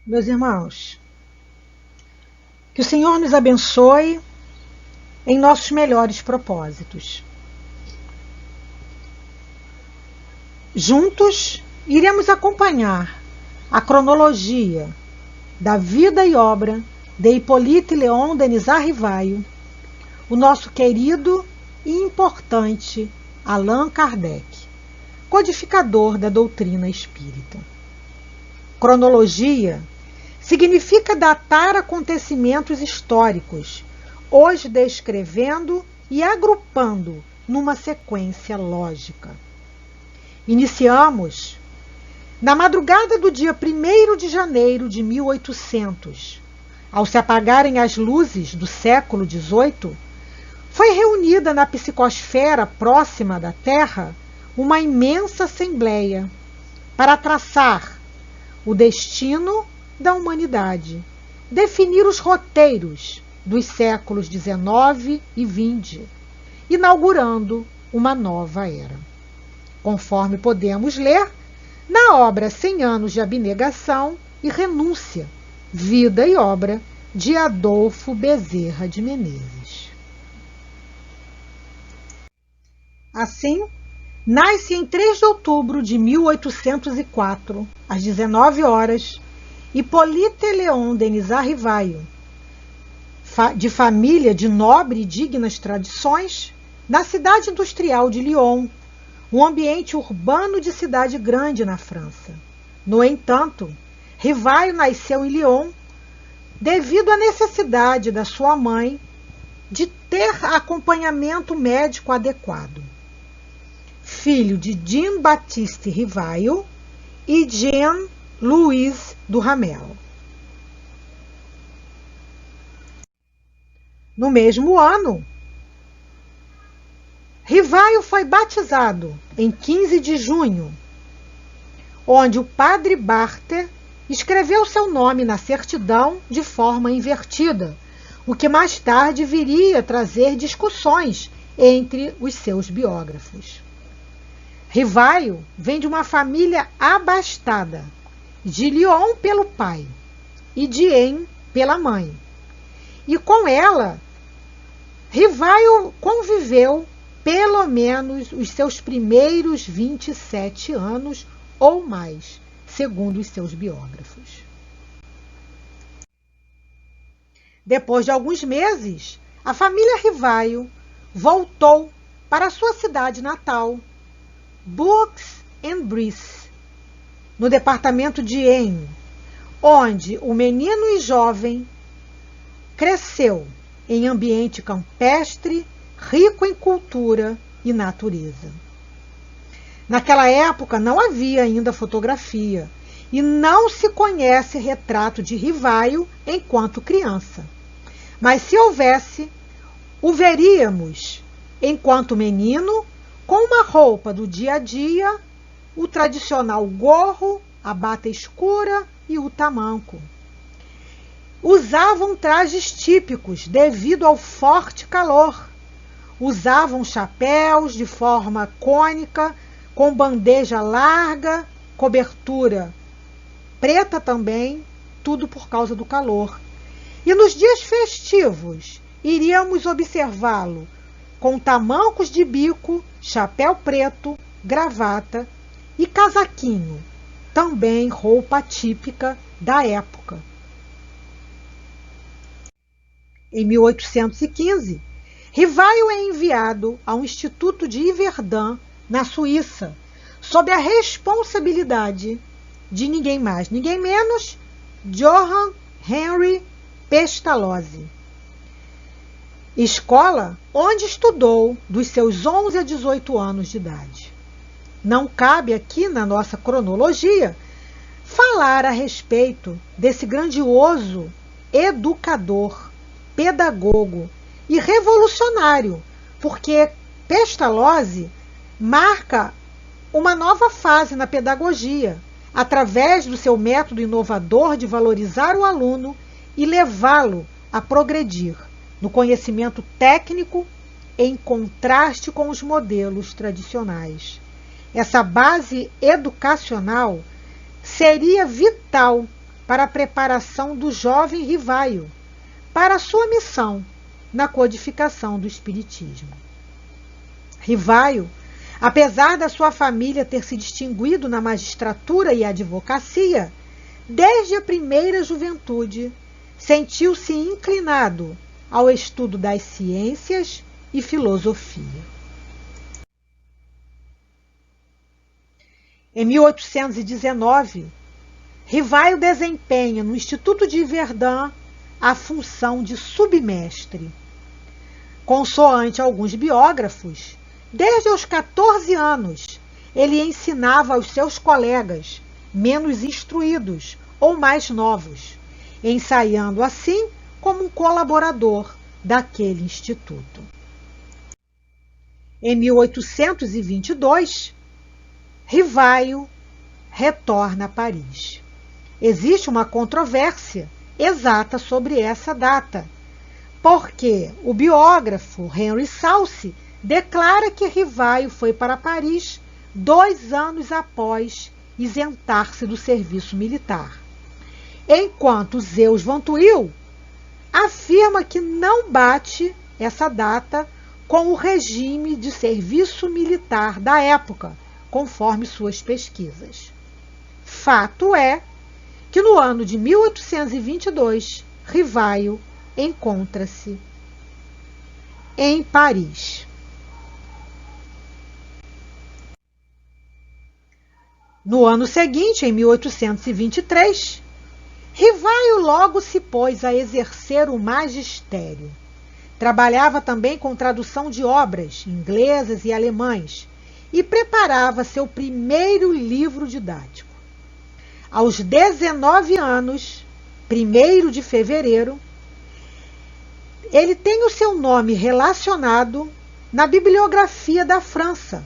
Meus irmãos, que o Senhor nos abençoe em nossos melhores propósitos. Juntos, iremos acompanhar a cronologia da vida e obra de Hippolyte Léon Denis Rivaio, o nosso querido e importante Allan Kardec, codificador da doutrina espírita. Cronologia significa datar acontecimentos históricos, os descrevendo e agrupando numa sequência lógica. Iniciamos na madrugada do dia 1º de janeiro de 1800. Ao se apagarem as luzes do século XVIII, foi reunida na psicosfera próxima da Terra uma imensa assembleia para traçar o destino da humanidade, definir os roteiros dos séculos XIX e XX, inaugurando uma nova era. Conforme podemos ler na obra 100 anos de abnegação e renúncia, vida e obra de Adolfo Bezerra de Menezes. Assim, nasce em 3 de outubro de 1804, às 19 horas, Hippolyte Léon Denis Rivaio, de família de nobre e dignas tradições, na cidade industrial de Lyon, um ambiente urbano de cidade grande na França. No entanto, Rivaio nasceu em Lyon devido à necessidade da sua mãe de ter acompanhamento médico adequado. Filho de Jean-Baptiste Rivaio e Jean-Louise Duhamel. No mesmo ano, Rivaio foi batizado em 15 de junho, onde o padre Barter escreveu seu nome na certidão de forma invertida, o que mais tarde viria a trazer discussões entre os seus biógrafos. Rivaio vem de uma família abastada, de Lyon pelo pai e de Ain pela mãe. E com ela, Rivaio conviveu pelo menos os seus primeiros 27 anos ou mais, segundo os seus biógrafos. Depois de alguns meses, a família Rivaio voltou para sua cidade natal, Bourg-en-Bresse, no departamento de Ain, onde o menino e jovem cresceu em ambiente campestre, rico em cultura e natureza. Naquela época não havia ainda fotografia e não se conhece retrato de Rivaio enquanto criança. Mas se houvesse, o veríamos enquanto menino com uma roupa do dia a dia, o tradicional gorro, a bata escura e o tamanco. Usavam trajes típicos devido ao forte calor. Usavam chapéus de forma cônica, com bandeja larga, cobertura preta também, tudo por causa do calor. E nos dias festivos, iríamos observá-lo com tamancos de bico, chapéu preto, gravata e casaquinho, também roupa típica da época. Em 1815, Rivaio é enviado ao Instituto de Yverdun, na Suíça, sob a responsabilidade de ninguém mais, ninguém menos, Johann Henry Pestalozzi. Escola onde estudou dos seus 11 a 18 anos de idade. Não cabe aqui na nossa cronologia falar a respeito desse grandioso educador, pedagogo e revolucionário, porque Pestalozzi marca uma nova fase na pedagogia, através do seu método inovador de valorizar o aluno e levá-lo a progredir no conhecimento técnico em contraste com os modelos tradicionais. Essa base educacional seria vital para a preparação do jovem Rivaio para a sua missão na codificação do Espiritismo. Rivaio, apesar da sua família ter se distinguido na magistratura e advocacia, desde a primeira juventude, sentiu-se inclinado ao estudo das ciências e filosofia. Em 1819, Rivaio desempenha no Instituto de Verdun a função de submestre. Consoante alguns biógrafos, desde os 14 anos, ele ensinava aos seus colegas, menos instruídos ou mais novos, ensaiando assim como um colaborador daquele instituto. Em 1822, Rivaio retorna a Paris. Existe uma controvérsia exata sobre essa data, porque o biógrafo Henry Sauce declara que Rivaio foi para Paris 2 anos após isentar-se do serviço militar, enquanto Zeus Van Tuyl afirma que não bate essa data com o regime de serviço militar da época, conforme suas pesquisas. Fato é que no ano de 1822, Rivaio encontra-se em Paris. No ano seguinte, em 1823, Rivaio logo se pôs a exercer o magistério. Trabalhava também com tradução de obras inglesas e alemãs e preparava seu primeiro livro didático. Aos 19 anos, 1º de fevereiro, ele tem o seu nome relacionado na bibliografia da França,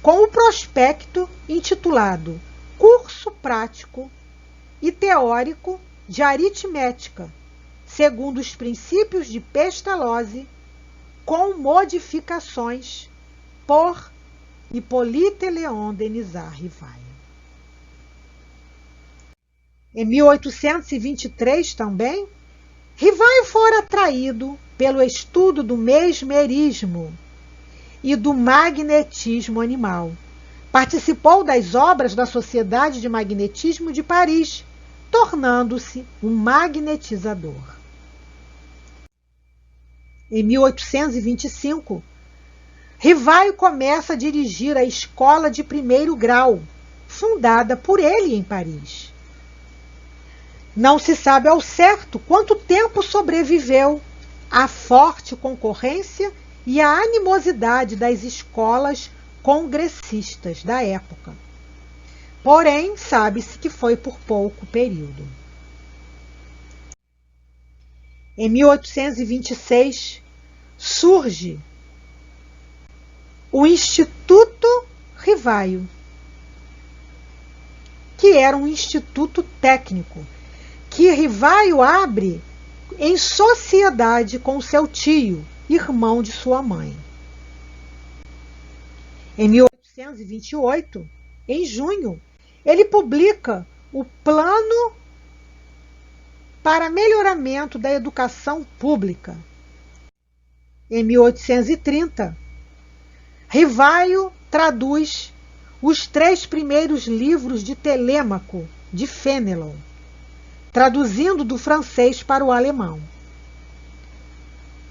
com o prospecto intitulado Curso Prático e Teórico de Aritmética, segundo os princípios de Pestalozzi, com modificações por Hippolyte Léon Denisard Rivaio. Em 1823 também, Rivaio fora atraído pelo estudo do mesmerismo e do magnetismo animal. Participou das obras da Sociedade de Magnetismo de Paris, tornando-se um magnetizador. Em 1825, Rivaio começa a dirigir a Escola de Primeiro Grau, fundada por ele em Paris. Não se sabe ao certo quanto tempo sobreviveu à forte concorrência e à animosidade das escolas congressistas da época. Porém, sabe-se que foi por pouco período. Em 1826, surge o Instituto Rivaio, que era um instituto técnico, que Rivaio abre em sociedade com seu tio, irmão de sua mãe. Em 1828, em junho, ele publica o Plano para Melhoramento da Educação Pública. Em 1830, Rivaio traduz os 3 primeiros livros de Telêmaco, de Fénelon, traduzindo do francês para o alemão.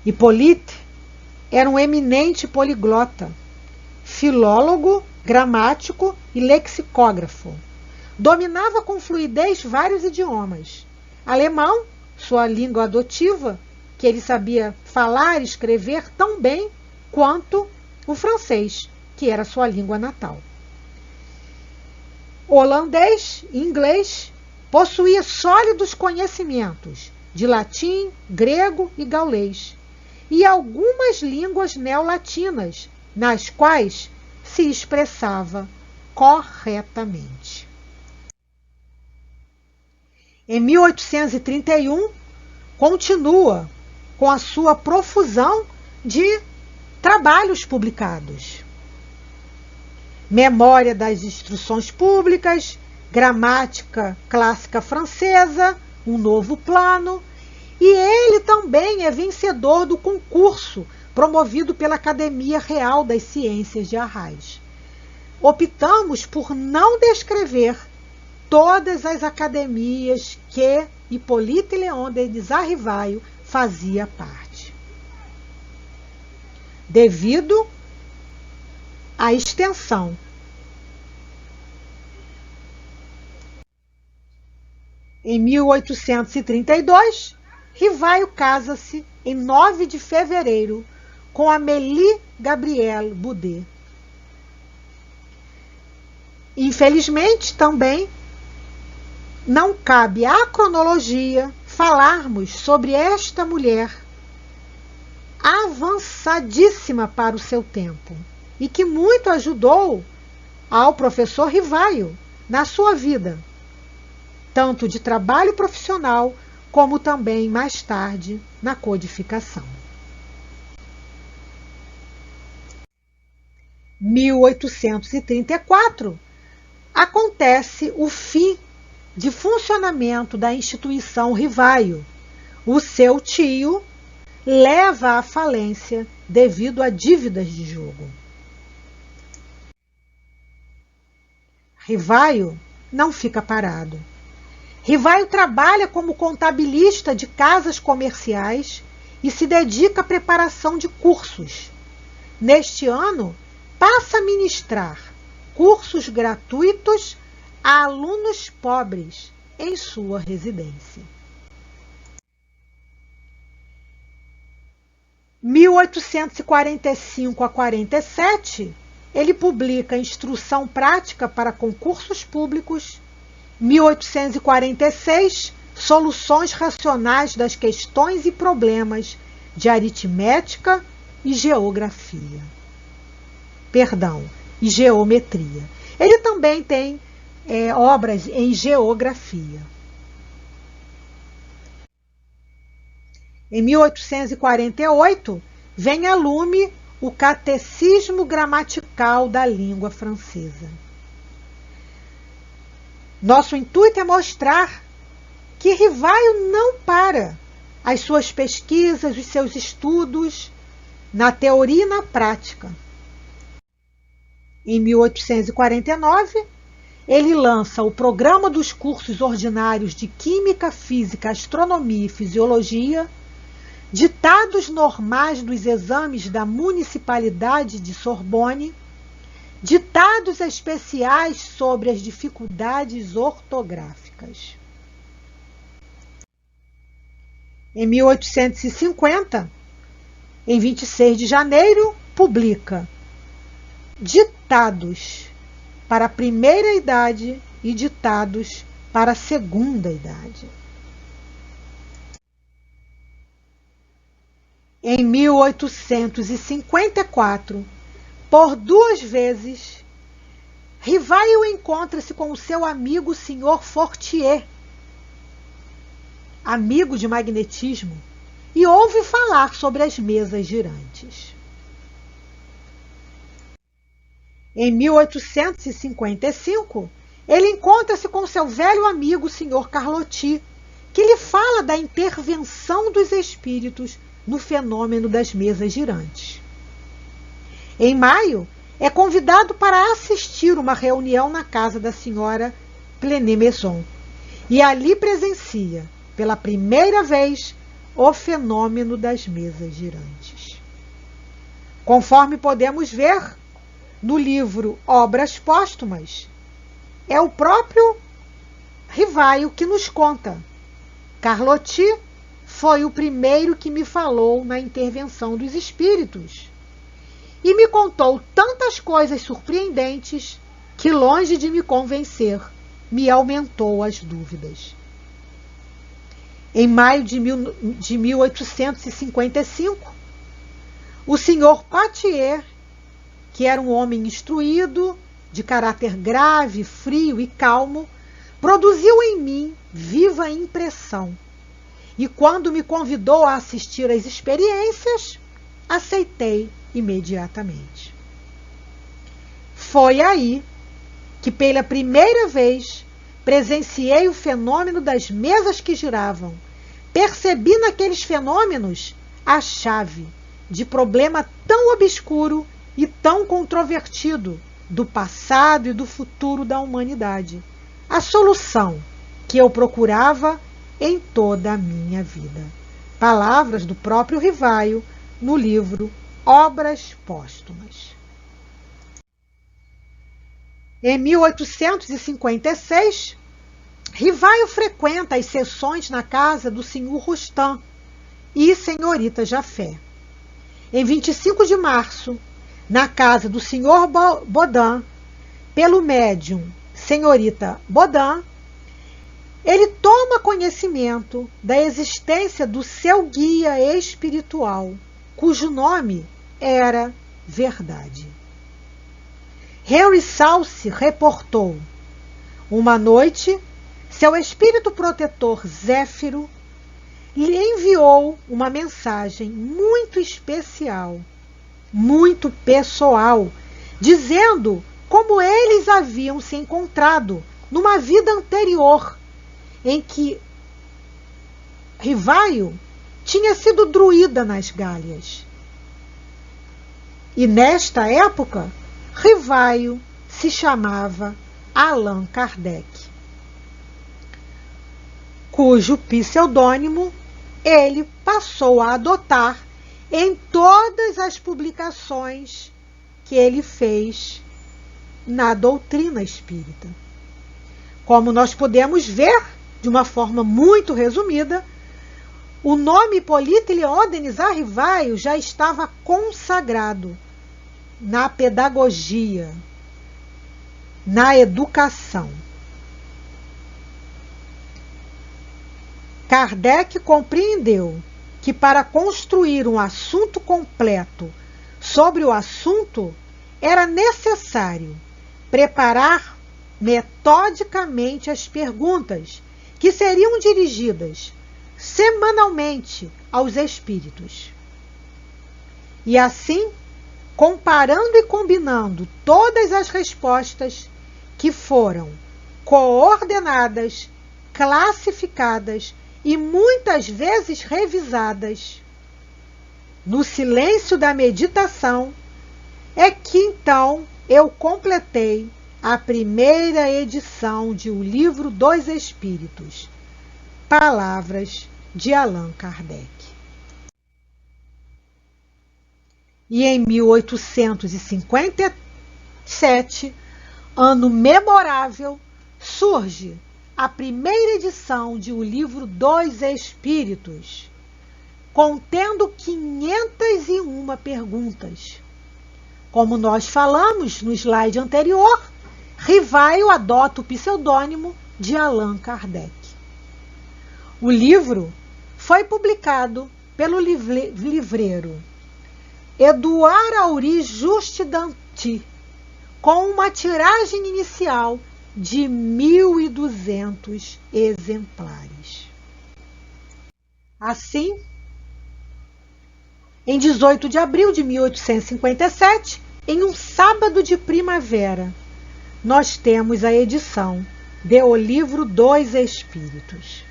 Hippolyte era um eminente poliglota, filólogo, gramático e lexicógrafo. Dominava com fluidez vários idiomas. Alemão, sua língua adotiva, que ele sabia falar e escrever tão bem quanto o francês, que era sua língua natal. Holandês e inglês, possuía sólidos conhecimentos de latim, grego e gaulês, e algumas línguas neolatinas, nas quais se expressava corretamente. Em 1831, continua com a sua profusão de trabalhos publicados. Memória das Instruções Públicas, gramática clássica francesa, um novo plano, e ele também é vencedor do concurso promovido pela Academia Real das Ciências de Arras. Optamos por não descrever todas as academias que Hippolyte Léon Denis Rivaio fazia parte, devido à extensão. Em 1832, Rivaio casa-se em 9 de fevereiro com Amélie Gabrielle Boudet. Infelizmente, também não cabe à cronologia falarmos sobre esta mulher avançadíssima para o seu tempo e que muito ajudou ao professor Rivaio na sua vida, tanto de trabalho profissional como também mais tarde na codificação. 1834 acontece o fim de funcionamento da instituição Rivaio. O seu tio leva à falência devido a dívidas de jogo. Rivaio não fica parado. Rivaio trabalha como contabilista de casas comerciais e se dedica à preparação de cursos. Neste ano, passa a ministrar cursos gratuitos a alunos pobres em sua residência. 1845 a 47, ele publica Instrução Prática para Concursos Públicos. 1846, Soluções Racionais das Questões e Problemas de Aritmética e Geografia. E Geometria. Ele também tem obras em Geografia. Em 1848, vem a lume o Catecismo Gramatical da Língua Francesa. Nosso intuito é mostrar que Rivaio não para as suas pesquisas, os seus estudos na teoria e na prática. Em 1849, ele lança o Programa dos Cursos Ordinários de Química, Física, Astronomia e Fisiologia, Ditados Normais dos Exames da Municipalidade de Sorbonne, Ditados Especiais sobre as Dificuldades Ortográficas. Em 1850, em 26 de janeiro, publica Ditados para a Primeira Idade e Ditados para a Segunda Idade. Em 1854, por 2 vezes, Rivaio encontra-se com o seu amigo Sr. Fortier, amigo de magnetismo, e ouve falar sobre as mesas girantes. Em 1855, ele encontra-se com seu velho amigo Sr. Carlotti, que lhe fala da intervenção dos espíritos no fenômeno das mesas girantes. Em maio, é convidado para assistir uma reunião na casa da senhora Plenet-Maison e ali presencia, pela primeira vez, o fenômeno das mesas girantes. Conforme podemos ver no livro Obras Póstumas, é o próprio Rivaio que nos conta. Carlotti foi o primeiro que me falou na intervenção dos espíritos e me contou tantas coisas surpreendentes que, longe de me convencer, me aumentou as dúvidas. Em maio de 1855, o Sr. Patier, que era um homem instruído, de caráter grave, frio e calmo, produziu em mim viva impressão. E quando me convidou a assistir às experiências, aceitei imediatamente. Foi aí que, pela primeira vez, presenciei o fenômeno das mesas que giravam. Percebi naqueles fenômenos a chave de problema tão obscuro e tão controvertido do passado e do futuro da humanidade. A solução que eu procurava em toda a minha vida. Palavras do próprio Rivaio no livro Obras Póstumas. Em 1856, Rivaio frequenta as sessões na casa do senhor Rustam e senhorita Jafé. Em 25 de março, na casa do senhor Baudin, pelo médium senhorita Baudin, ele toma conhecimento da existência do seu guia espiritual, cujo nome era Verdade. Henry Salce reportou: uma noite, seu espírito protetor Zéfiro lhe enviou uma mensagem muito especial, muito pessoal, dizendo como eles haviam se encontrado numa vida anterior, em que Rivaio tinha sido druida nas Gálias. E nesta época, Rivaio se chamava Allan Kardec, cujo pseudônimo ele passou a adotar em todas as publicações que ele fez na doutrina espírita. Como nós podemos ver, de uma forma muito resumida, o nome Hippolyte Léon Denisard Rivaio já estava consagrado na pedagogia, na educação. Kardec compreendeu que para construir um assunto completo sobre o assunto era necessário preparar metodicamente as perguntas que seriam dirigidas semanalmente aos espíritos. E assim, comparando e combinando todas as respostas que foram coordenadas, classificadas e muitas vezes revisadas, no silêncio da meditação, é que então eu completei a primeira edição de O Livro dos Espíritos, Palavras de Allan Kardec. E em 1857, ano memorável, surge a primeira edição de O Livro dos Espíritos, contendo 501 perguntas. Como nós falamos no slide anterior, Rivaio adota o pseudônimo de Allan Kardec. O livro foi publicado pelo livreiro Edouard Aury Just Danty, com uma tiragem inicial de 1.200 exemplares. Assim, em 18 de abril de 1857, em um sábado de primavera, nós temos a edição de O Livro dos Espíritos.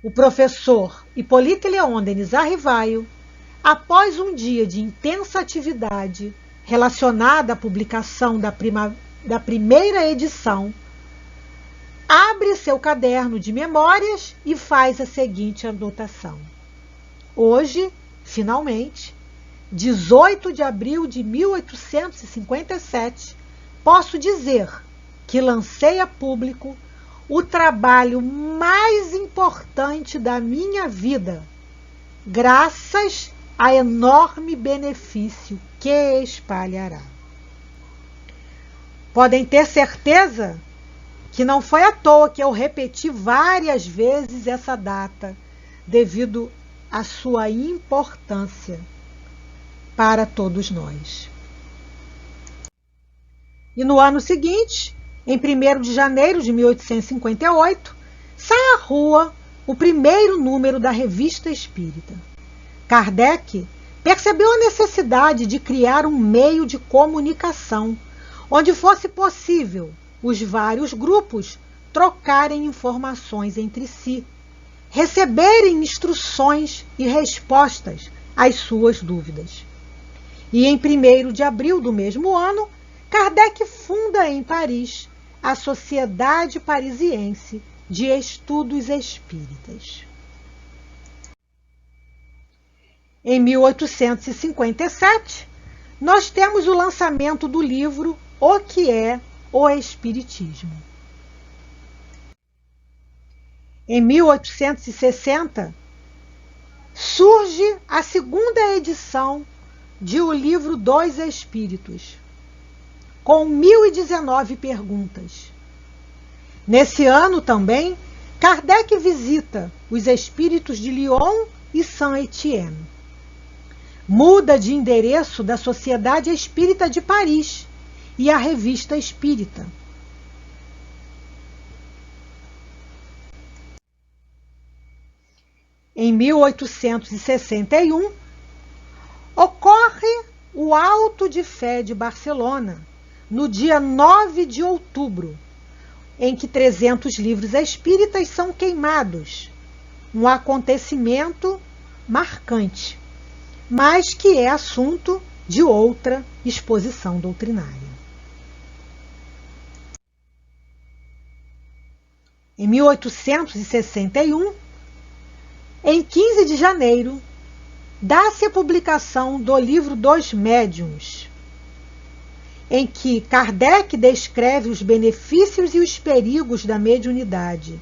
O professor Hippolyte Léon Denisard Rivaio, após um dia de intensa atividade relacionada à publicação da primeira edição, abre seu caderno de memórias e faz a seguinte anotação: hoje, finalmente, 18 de abril de 1857, posso dizer que lancei a público o trabalho mais importante da minha vida, graças a enorme benefício que espalhará. Podem ter certeza que não foi à toa que eu repeti várias vezes essa data, devido à sua importância para todos nós. E no ano seguinte, em 1º de janeiro de 1858, sai à rua o primeiro número da Revista Espírita. Kardec percebeu a necessidade de criar um meio de comunicação, onde fosse possível os vários grupos trocarem informações entre si, receberem instruções e respostas às suas dúvidas. E em 1º de abril do mesmo ano, Kardec funda em Paris a Sociedade Parisiense de Estudos Espíritas. Em 1857, nós temos o lançamento do livro O que é o Espiritismo. Em 1860, surge a segunda edição de O Livro dos Espíritos, com 1019 perguntas. Nesse ano também, Kardec visita os espíritos de Lyon e Saint-Étienne. Muda de endereço da Sociedade Espírita de Paris e a Revista Espírita. Em 1861, ocorre o Auto de Fé de Barcelona, no dia 9 de outubro, em que 300 livros espíritas são queimados. Um acontecimento marcante, mas que é assunto de outra exposição doutrinária. Em 1861, em 15 de janeiro, dá-se a publicação do Livro dos Médiuns, em que Kardec descreve os benefícios e os perigos da mediunidade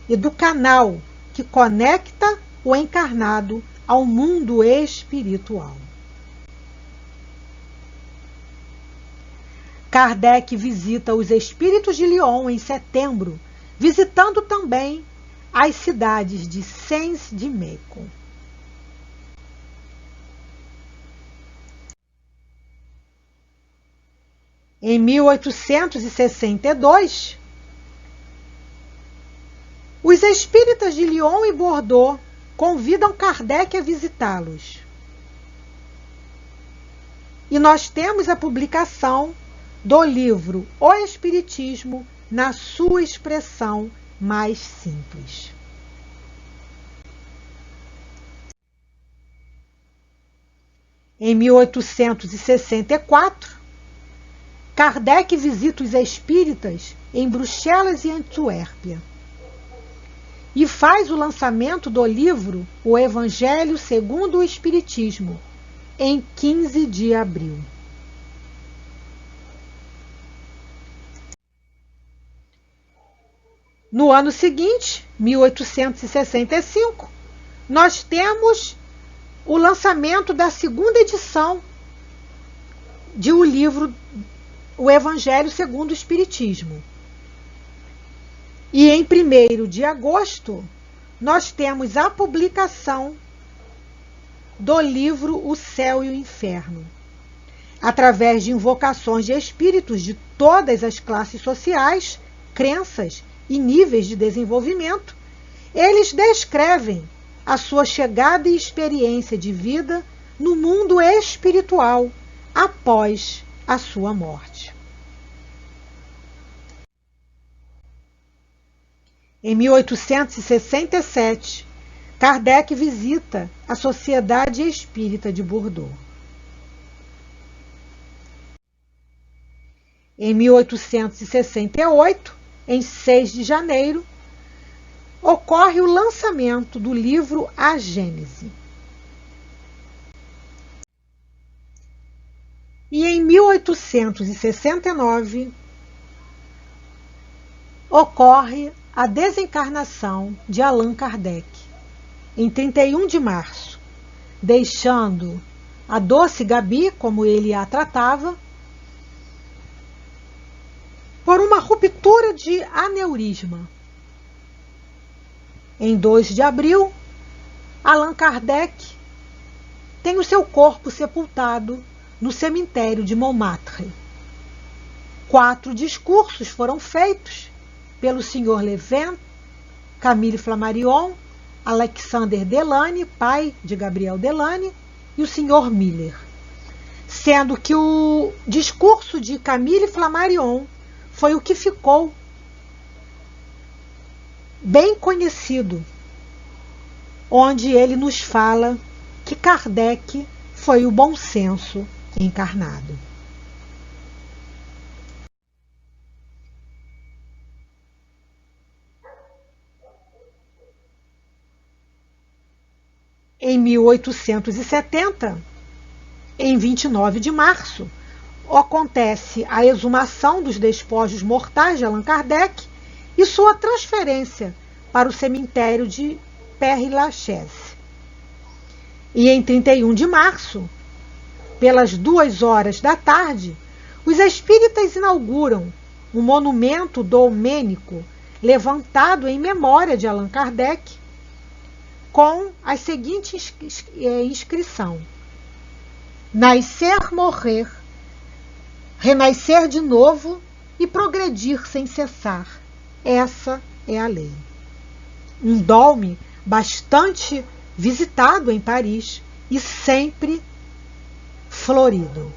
e do canal que conecta o encarnado ao mundo espiritual. Kardec visita os espíritos de Lyon em setembro, visitando também as cidades de Sens-de-Mecum. Em 1862, os espíritas de Lyon e Bordeaux convidam Kardec a visitá-los. E nós temos a publicação do livro O Espiritismo na sua expressão mais simples. Em 1864, Kardec visita os espíritas em Bruxelas e Antuérpia e faz o lançamento do livro O Evangelho segundo o Espiritismo, em 15 de abril. No ano seguinte, 1865, nós temos o lançamento da segunda edição de o livro O Evangelho segundo o Espiritismo. E em 1º de agosto, nós temos a publicação do livro O Céu e o Inferno. Através de invocações de espíritos de todas as classes sociais, crenças e níveis de desenvolvimento, eles descrevem a sua chegada e experiência de vida no mundo espiritual após a sua morte. Em 1867, Kardec visita a Sociedade Espírita de Bordeaux. Em 1868, em 6 de janeiro, ocorre o lançamento do livro A Gênese. E em 1869, ocorre a desencarnação de Allan Kardec, em 31 de março, deixando a doce Gabi, como ele a tratava, por uma ruptura de aneurisma. Em 2 de abril, Allan Kardec tem o seu corpo sepultado no cemitério de Montmartre. 4 discursos foram feitos pelo Sr. Levin, Camille Flammarion, Alexander Delany, pai de Gabriel Delany, e o Sr. Miller. sendo que o discurso de Camille Flammarion foi o que ficou bem conhecido, onde ele nos fala que Kardec foi o bom senso encarnado. Em 1870, em 29 de março, acontece a exumação dos despojos mortais de Allan Kardec e sua transferência para o cemitério de Père-Lachaise. E em 31 de março, pelas 2 horas da tarde, os espíritas inauguram um monumento domênico levantado em memória de Allan Kardec, com a seguinte inscrição: nascer, morrer, renascer de novo e progredir sem cessar. Essa é a lei. Um dólme bastante visitado em Paris e sempre florido.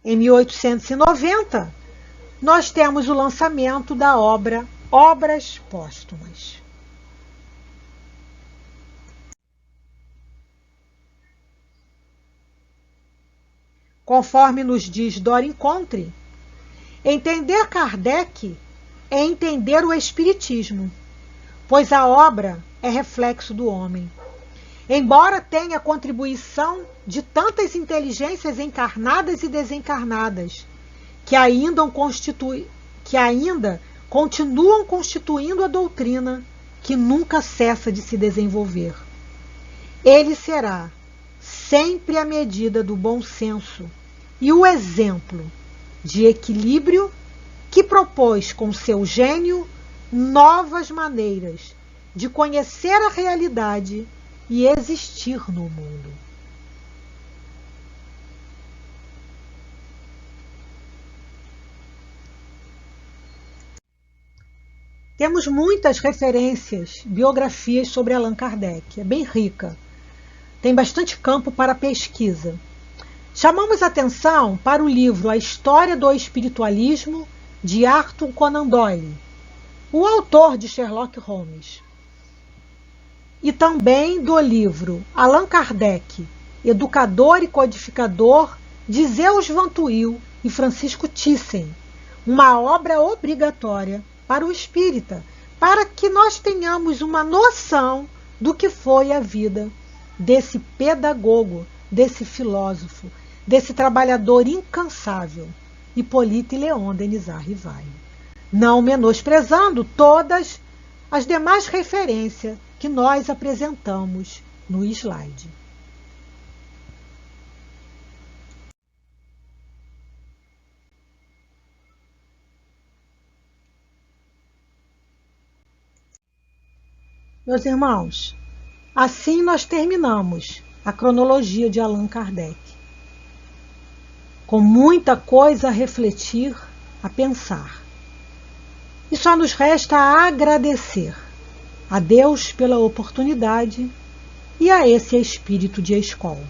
Em 1890, nós temos o lançamento da obra Obras Póstumas. Conforme nos diz Dora Encontre, entender Kardec é entender o Espiritismo, pois a obra é reflexo do homem. Embora tenha contribuição de tantas inteligências encarnadas e desencarnadas, que ainda continuam constituindo a doutrina que nunca cessa de se desenvolver. Ele será sempre a medida do bom senso e o exemplo de equilíbrio que propôs com seu gênio novas maneiras de conhecer a realidade e existir no mundo. Temos muitas referências, biografias sobre Allan Kardec. É bem rica. Tem bastante campo para pesquisa. Chamamos atenção para o livro A História do Espiritualismo, de Arthur Conan Doyle, o autor de Sherlock Holmes. E também do livro Allan Kardec, Educador e Codificador, de Zeus Van Tuyl e Francisco Thyssen, uma obra obrigatória para o espírita, para que nós tenhamos uma noção do que foi a vida desse pedagogo, desse filósofo, desse trabalhador incansável, Hippolyte Léon Denis Rivail, não menosprezando todas as demais referências que nós apresentamos no slide. Meus irmãos, assim nós terminamos a cronologia de Allan Kardec, com muita coisa a refletir, a pensar. E só nos resta agradecer a Deus pela oportunidade e a esse espírito de escola.